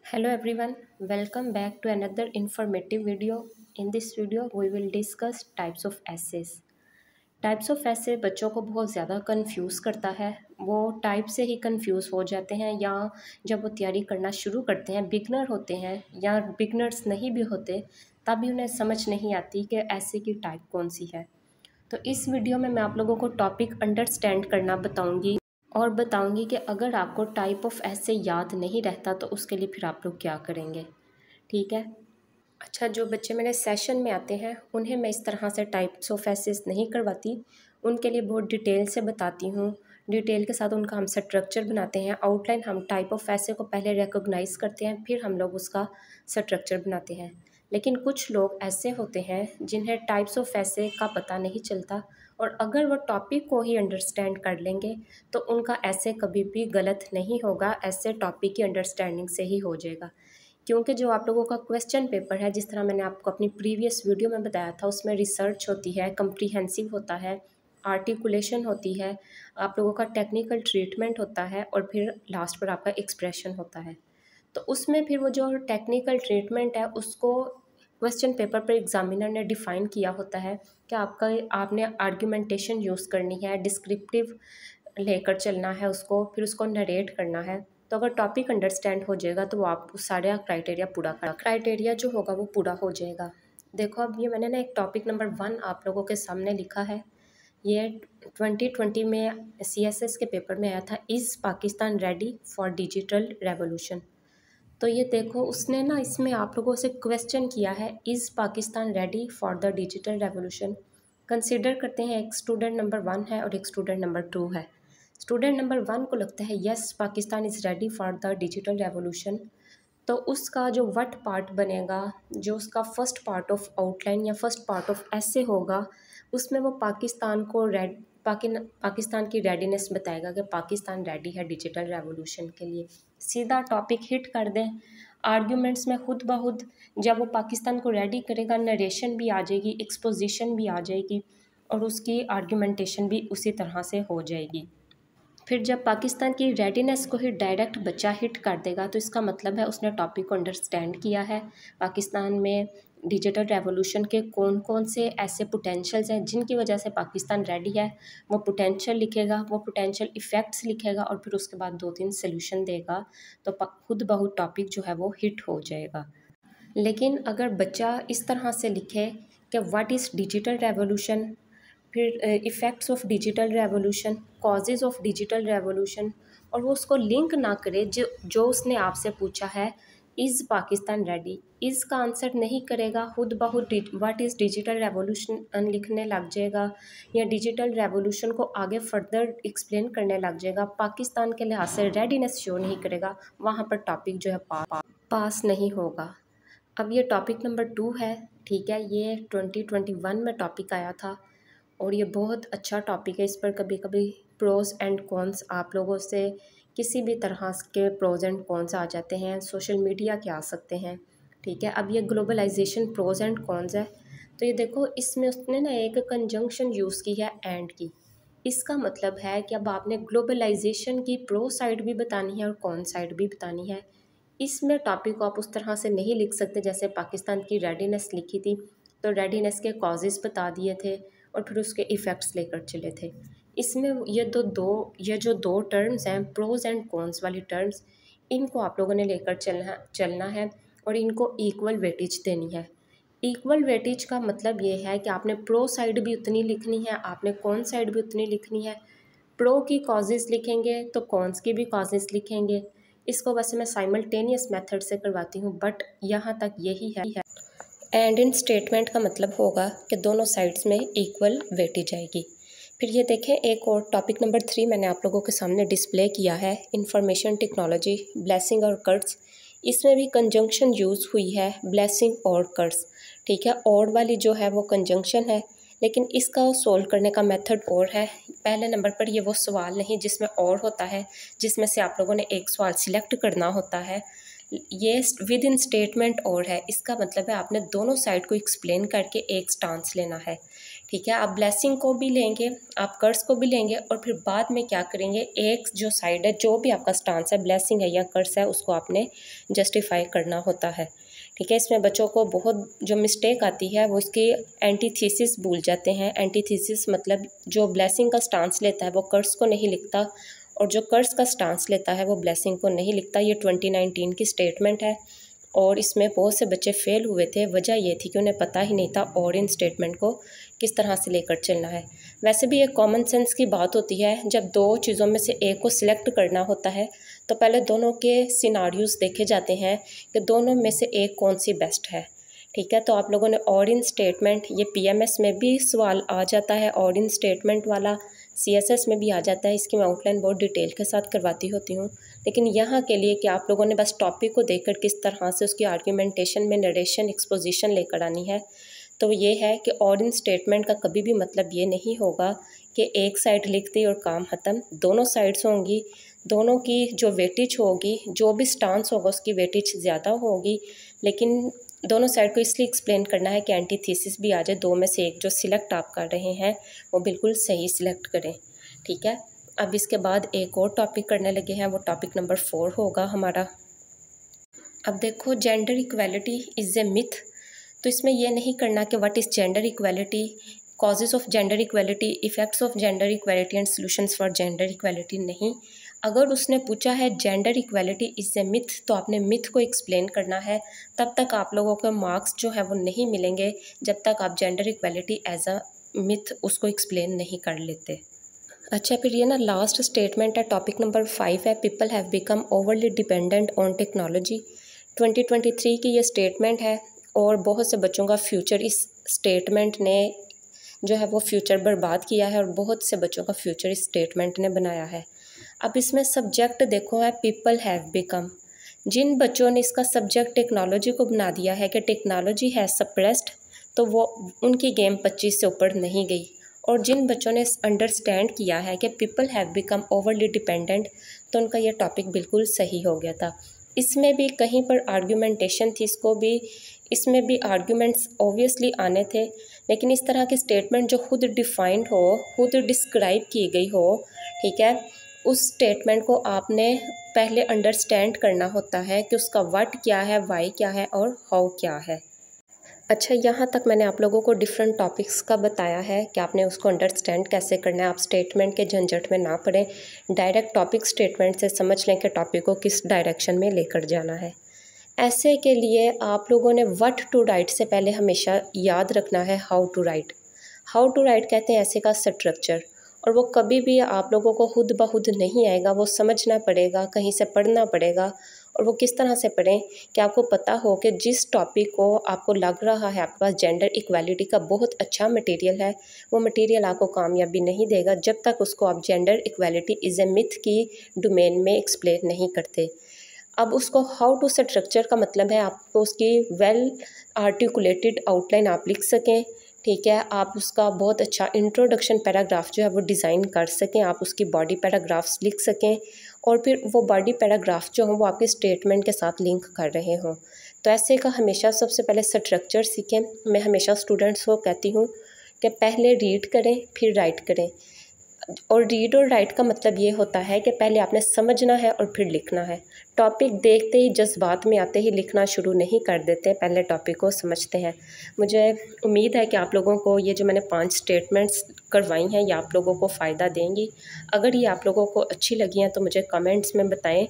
Hello everyone, welcome back to another informative video. In this video, we will discuss types of essays. Types of ऐसे बच्चों को बहुत ज़्यादा confuse करता है। वो टाइप से ही कंफ्यूज हो जाते हैं या जब वो तैयारी करना शुरू करते हैं, बिगनर होते हैं या बिगनर्स नहीं भी होते, तब भी उन्हें समझ नहीं आती कि ऐसे की टाइप कौन सी है। तो इस वीडियो में मैं आप लोगों को टॉपिक अंडरस्टैंड करना बताऊंगी और बताऊंगी कि अगर आपको टाइप ऑफ ऐसे याद नहीं रहता तो उसके लिए फिर आप लोग क्या करेंगे। ठीक है। अच्छा, जो बच्चे मेरे सेशन में आते हैं उन्हें मैं इस तरह से टाइप्स ऑफ ऐसेस नहीं करवाती, उनके लिए बहुत डिटेल से बताती हूँ। डिटेल के साथ उनका हम स्ट्रक्चर बनाते हैं, आउटलाइन। हम टाइप ऑफ ऐसे को पहले रिकॉग्नाइज करते हैं, फिर हम लोग उसका स्ट्रक्चर बनाते हैं। लेकिन कुछ लोग ऐसे होते हैं जिन्हें टाइप्स ऑफ ऐसे का पता नहीं चलता, और अगर वो टॉपिक को ही अंडरस्टैंड कर लेंगे तो उनका ऐसे कभी भी गलत नहीं होगा, ऐसे टॉपिक की अंडरस्टैंडिंग से ही हो जाएगा। क्योंकि जो आप लोगों का क्वेश्चन पेपर है, जिस तरह मैंने आपको अपनी प्रीवियस वीडियो में बताया था, उसमें रिसर्च होती है, कम्प्रीहेंसिव होता है, आर्टिकुलेशन होती है, आप लोगों का टेक्निकल ट्रीटमेंट होता है, और फिर लास्ट पर आपका एक्सप्रेशन होता है। तो उसमें फिर वो जो टेक्निकल ट्रीटमेंट है उसको क्वेश्चन पेपर पर एग्जामिनर ने डिफ़ाइन किया होता है कि आपने आर्ग्यूमेंटेशन यूज़ करनी है, डिस्क्रिप्टिव लेकर चलना है उसको, फिर उसको नरेट करना है। तो अगर टॉपिक अंडरस्टैंड हो जाएगा तो वो आप सारे क्राइटेरिया जो होगा वो पूरा हो जाएगा। देखो, अब ये मैंने ना एक टॉपिक नंबर 1 आप लोगों के सामने लिखा है। ये 2020 में CSS के पेपर में आया था, is Pakistan ready for digital revolution. तो ये देखो, उसने ना इसमें आप लोगों से क्वेश्चन किया है, is Pakistan ready for the digital revolution. Consider करते हैं, एक स्टूडेंट नंबर 1 है और एक स्टूडेंट नंबर 2 है। स्टूडेंट नंबर 1 को लगता है yes Pakistan is ready for the digital revolution. तो उसका जो वट पार्ट बनेगा, जो उसका फर्स्ट पार्ट ऑफ आउटलाइन या फर्स्ट पार्ट ऑफ ऐसे होगा, उसमें वो पाकिस्तान की रेडीनेस बताएगा कि पाकिस्तान रेडी है डिजिटल रेवोल्यूशन के लिए। सीधा टॉपिक हिट कर दें। आर्ग्यूमेंट्स में खुद ब खुद जब वो पाकिस्तान को रेडी करेगा, नरेशन भी आ जाएगी, एक्सपोजिशन भी आ जाएगी, और उसकी आर्ग्यूमेंटेशन भी उसी तरह से हो जाएगी। फिर जब पाकिस्तान की रेडीनेस को ही डायरेक्ट बच्चा हिट कर देगा तो इसका मतलब है उसने टॉपिक को अंडरस्टैंड किया है। पाकिस्तान में डिजिटल रेवोल्यूशन के कौन कौन से ऐसे पोटेंशियल्स हैं जिनकी वजह से पाकिस्तान रेडी है, वो पोटेंशियल लिखेगा, वो पोटेंशियल इफ़ेक्ट्स लिखेगा, और फिर उसके बाद 2-3 सोल्यूशन देगा। तो खुद ब खुद टॉपिक जो है वो हिट हो जाएगा। लेकिन अगर बच्चा इस तरह से लिखे कि व्हाट इज़ डिजिटल रेवोल्यूशन, फिर effects of digital revolution, causes of digital revolution, और वो उसको लिंक ना करे जो उसने आपसे पूछा है, इज़ पाकिस्तान रेडी, इज़ का आंसर नहीं करेगा, खुद ब खुद व्हाट इज़ डिजिटल रेवोल्यूशन लिखने लग जाएगा, या डिजिटल रेवोल्यूशन को आगे फर्दर एक्सप्लेन करने लग जाएगा, पाकिस्तान के लिहाज से रेडीनेस शो नहीं करेगा, वहाँ पर टॉपिक जो है पास नहीं होगा। अब ये टॉपिक नंबर 2 है। ठीक है, ये 2021 में टॉपिक आया था और ये बहुत अच्छा टॉपिक है। इस पर कभी कभी प्रोज एंड कॉन्स आप लोगों से किसी भी तरह के प्रोज एंड कॉन्स आ जाते हैं, सोशल मीडिया के आ सकते हैं। ठीक है, अब ये ग्लोबलाइजेशन प्रोज एंड कॉन्स है। तो ये देखो, इसमें उसने ना एक कंजंक्शन यूज़ की है, एंड की। इसका मतलब है कि अब आपने ग्लोबलाइजेशन की प्रो साइड भी बतानी है और कॉन साइड भी बतानी है। इसमें टॉपिक को आप उस तरह से नहीं लिख सकते जैसे पाकिस्तान की रेडीनेस लिखी थी, तो रेडीनेस के कॉजेज़ बता दिए थे और फिर उसके इफ़ेक्ट्स लेकर चले थे। इसमें ये जो दो टर्म्स हैं, प्रोज एंड कॉन्स वाली टर्म्स, इनको आप लोगों ने लेकर चलना है और इनको इक्वल वेटेज देनी है। इक्वल वेटेज का मतलब ये है कि आपने प्रो साइड भी उतनी लिखनी है, आपने कॉन साइड भी उतनी लिखनी है। प्रो की कॉजेज़ लिखेंगे तो कॉन्स की भी कॉजेज़ लिखेंगे। इसको वैसे मैं साइमल्टेनियस मेथड से करवाती हूँ, बट यहाँ तक यही है। एंड इन स्टेटमेंट का मतलब होगा कि दोनों साइड्स में इक्वल वेटेज आएगी। फिर ये देखें, एक और टॉपिक नंबर 3 मैंने आप लोगों के सामने डिस्प्ले किया है, इंफॉर्मेशन टेक्नोलॉजी, ब्लेसिंग और कर्स। इसमें भी कंजंक्शन यूज़ हुई है, ब्लेसिंग और कर्स। ठीक है, और वाली जो है वो कंजंक्शन है, लेकिन इसका सोल्व करने का मेथड और है। पहले नंबर पर ये वो सवाल नहीं जिसमें और होता है, जिसमें से आप लोगों ने एक सवाल सिलेक्ट करना होता है। ये विद इन स्टेटमेंट और है, इसका मतलब है आपने दोनों साइड को एक्सप्लेन करके एक स्टांस लेना है। ठीक है, आप ब्लेसिंग को भी लेंगे, आप कर्स को भी लेंगे और फिर बाद में क्या करेंगे, एक जो साइड है, जो भी आपका स्टांस है, ब्लेसिंग है या कर्स है, उसको आपने जस्टिफाई करना होता है। ठीक है, इसमें बच्चों को बहुत जो मिस्टेक आती है वो इसकी एंटीथीसिस भूल जाते हैं। एंटीथीसिस मतलब जो ब्लेसिंग का स्टांस लेता है वो कर्स को नहीं लिखता, और जो कर्स का स्टांस लेता है वो ब्लेसिंग को नहीं लिखता। ये 2019 की स्टेटमेंट है और इसमें बहुत से बच्चे फेल हुए थे। वजह ये थी कि उन्हें पता ही नहीं था और इन स्टेटमेंट को किस तरह से लेकर चलना है। वैसे भी एक कॉमन सेंस की बात होती है, जब दो चीज़ों में से एक को सिलेक्ट करना होता है तो पहले दोनों के सिनारियोज़ देखे जाते हैं कि दोनों में से एक कौन सी बेस्ट है। ठीक है, तो आप लोगों ने और इन स्टेटमेंट, ये पीएमएस में भी सवाल आ जाता है और इन स्टेटमेंट वाला सीएसएस में भी आ जाता है। इसकी मैं आउटलाइन बहुत डिटेल के साथ करवाती होती हूँ, लेकिन यहाँ के लिए कि आप लोगों ने बस टॉपिक को देखकर किस तरह से उसकी आर्ग्यूमेंटेशन में नरेशन एक्सपोजिशन लेकर आनी है। तो ये है कि और इन स्टेटमेंट का कभी भी मतलब ये नहीं होगा कि एक साइड लिख दी और काम ख़त्म। दोनों साइड्स होंगी, दोनों की जो वेटेज होगी, जो भी स्टांस होगा उसकी वेटेज ज़्यादा होगी, लेकिन दोनों साइड को इसलिए एक्सप्लेन करना है कि एंटीथीसिस भी आ जाए। दो में से एक जो सिलेक्ट आप कर रहे हैं वो बिल्कुल सही सिलेक्ट करें। ठीक है, अब इसके बाद एक और टॉपिक करने लगे हैं, वो टॉपिक नंबर 4 होगा हमारा। अब देखो, gender equality is a myth. तो इसमें यह नहीं करना कि what is gender equality, causes of gender equality, effects of gender equality and solutions for gender equality. नहीं, अगर उसने पूछा है gender equality is a myth तो आपने मिथ को एक्सप्लेन करना है। तब तक आप लोगों के मार्क्स जो है वो नहीं मिलेंगे जब तक आप gender equality as a myth उसको एक्सप्लेन नहीं कर लेते। अच्छा, फिर ये ना लास्ट स्टेटमेंट है, टॉपिक नंबर 5 है, people have become overly dependent on technology. 2023 की ये स्टेटमेंट है और बहुत से बच्चों का फ्यूचर इस स्टेटमेंट ने जो है वो फ्यूचर बर्बाद किया है और बहुत से बच्चों का फ्यूचर इस स्टेटमेंट ने बनाया है। अब इसमें सब्जेक्ट देखो है पीपल हैव बिकम। जिन बच्चों ने इसका सब्जेक्ट टेक्नोलॉजी को बना दिया है कि टेक्नोलॉजी है सप्रेस्ड, तो वो उनकी गेम 25 से ऊपर नहीं गई। और जिन बच्चों ने अंडरस्टैंड किया है कि people have become overly dependent, तो उनका ये टॉपिक बिल्कुल सही हो गया था। इसमें भी कहीं पर आर्ग्यूमेंटेशन थी, इसमें भी आर्ग्यूमेंट्स ऑब्वियसली आने थे, लेकिन इस तरह की स्टेटमेंट जो खुद डिफाइंड हो, खुद डिस्क्राइब की गई हो, ठीक है, उस स्टेटमेंट को आपने पहले अंडरस्टैंड करना होता है कि उसका व्हाट क्या है, वाई क्या है और हाउ क्या है। अच्छा, यहाँ तक मैंने आप लोगों को डिफरेंट टॉपिक्स का बताया है कि आपने उसको अंडरस्टैंड कैसे करना है। आप स्टेटमेंट के झंझट में ना पड़े, डायरेक्ट टॉपिक स्टेटमेंट से समझ लें कि टॉपिक को किस डायरेक्शन में लेकर जाना है। ऐसे के लिए आप लोगों ने व्हाट टू राइट से पहले हमेशा याद रखना है how to write. How to write कहते हैं ऐसे का स्ट्रक्चर, और वो कभी भी आप लोगों को खुद ब खुद नहीं आएगा, वो समझना पड़ेगा, कहीं से पढ़ना पड़ेगा। और वो किस तरह से पढ़ें कि आपको पता हो कि जिस टॉपिक को आपको लग रहा है आपके पास जेंडर इक्वालिटी का बहुत अच्छा मटेरियल है, वो मटेरियल आपको कामयाबी नहीं देगा जब तक उसको आप gender equality is a myth की डोमेन में एक्सप्लेन नहीं करते। अब उसको हाउ टू स्ट्रक्चर का मतलब है आपको उसकी वेल आर्टिकुलेटेड आउटलाइन आप लिख सकें। ठीक है, आप उसका बहुत अच्छा इंट्रोडक्शन पैराग्राफ जो है वो डिज़ाइन कर सकें, आप उसकी बॉडी पैराग्राफ्स लिख सकें और फिर वो बॉडी पैराग्राफ जो हों वो आपके स्टेटमेंट के साथ लिंक कर रहे हों। तो ऐसे का हमेशा सबसे पहले स्ट्रक्चर सीखें। मैं हमेशा स्टूडेंट्स को कहती हूँ कि पहले रीड करें फिर राइट करें। और रीड और राइट का मतलब ये होता है कि पहले आपने समझना है और फिर लिखना है। टॉपिक देखते ही जज्बात में आते ही लिखना शुरू नहीं कर देते, पहले टॉपिक को समझते हैं। मुझे उम्मीद है कि आप लोगों को ये जो मैंने 5 स्टेटमेंट्स करवाई हैं ये आप लोगों को फ़ायदा देंगी। अगर ये आप लोगों को अच्छी लगी हैं तो मुझे कमेंट्स में बताएं।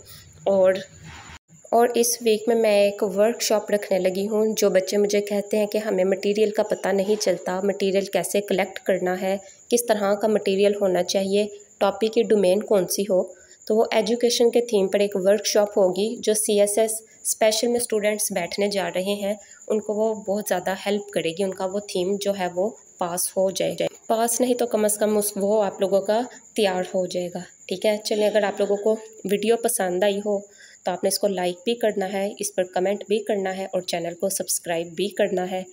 और इस वीक में मैं एक वर्कशॉप रखने लगी हूँ। जो बच्चे मुझे कहते हैं कि हमें मटेरियल का पता नहीं चलता, मटेरियल कैसे कलेक्ट करना है, किस तरह का मटेरियल होना चाहिए, टॉपिक की डोमेन कौन सी हो, तो वो एजुकेशन के थीम पर एक वर्कशॉप होगी जो सीएसएस स्पेशल में स्टूडेंट्स बैठने जा रहे हैं, उनको वो बहुत ज़्यादा हेल्प करेगी। उनका वो थीम जो है वो पास हो जाए, पास नहीं तो कम से कम वो आप लोगों का तैयार हो जाएगा। ठीक है, चलिए, अगर आप लोगों को वीडियो पसंद आई हो तो आपने इसको लाइक भी करना है, इस पर कमेंट भी करना है और चैनल को सब्सक्राइब भी करना है।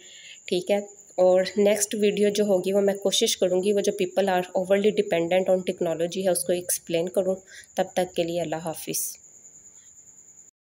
ठीक है, और नेक्स्ट वीडियो जो होगी वो मैं कोशिश करूँगी वो जो people are overly dependent on technology है उसको एक्सप्लेन करूँ। तब तक के लिए अल्लाह हाफिज़।